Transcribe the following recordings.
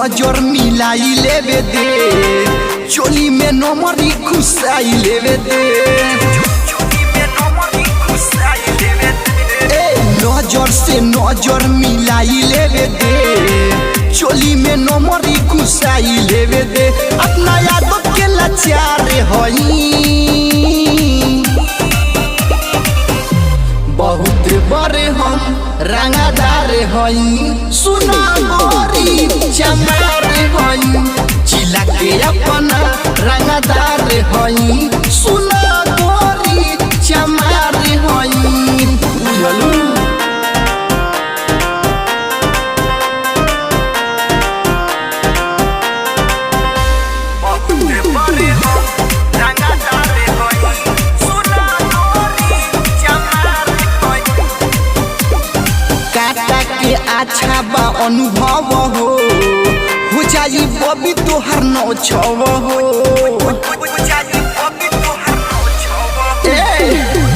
नजर मिलाई लेवे दे, चोली में नमरी घुसाई लेवे दे, नजर से नजर मिलाई लेवे दे, चोली में नमरी घुसाई लेवे दे। अपना यादव के लाचार हई, बहुत बड़े हम रंगदार हई, सुना गोरी चमार हई, जिला के अपना रंगदार हई, सुना गोरी चमार हई। अच्छा बा अनुभव हो जाई बबी तोहर नौ छव हो,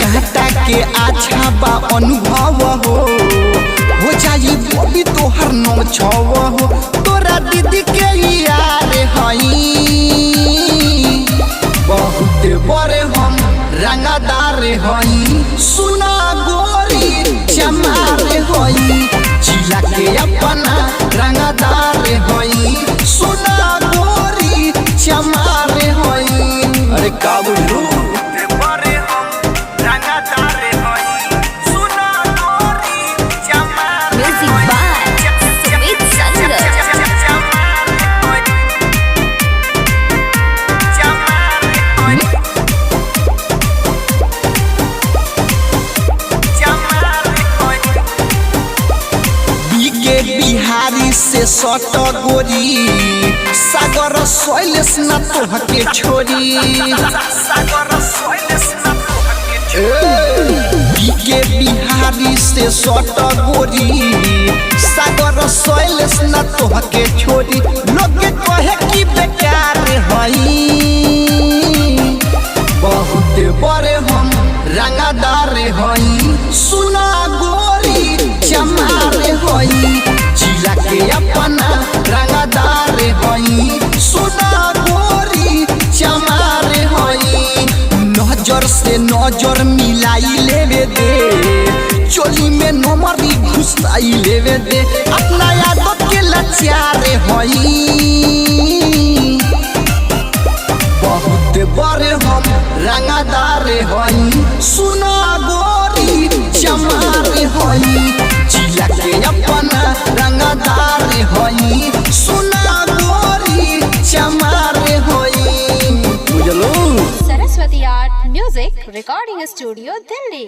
घाटा के अच्छा बा अनुभव हो जाई बबी तोहर नौ छव हो। तोरा दीदी के यार हई, बहुत बड़े हम रंगदार हई, सुना गोरी चमार हई, जिला के अपना रंगदार हई, सुना गोरी चमार हई। अरे का बोलू बिहारी से सट गोरी, सागर सोइलेस न तोहके छोड़ी, के बिहारी से सट गोरी, सागर सोइलेस न तोहके छोड़ी। लोग कहे कि बेकार हई, बहुत बड़े हम रंगदार हई, सुना गोरी चमार हई, जिला के अपना रंगदार हई, सुना गोरी चमार हई। नजर से नजर मिलाई लेवे दे, चोली में नमरी घुसाई लेवे दे। अपना यादव के लाचार हई, बहुत बड़े हम रंगदार हई, सुना गोरी चमार हई, जिला के अपना रंगदार हई, सुना गोरी चमार हई। बुझलो। Saraswati art music recording studio Delhi.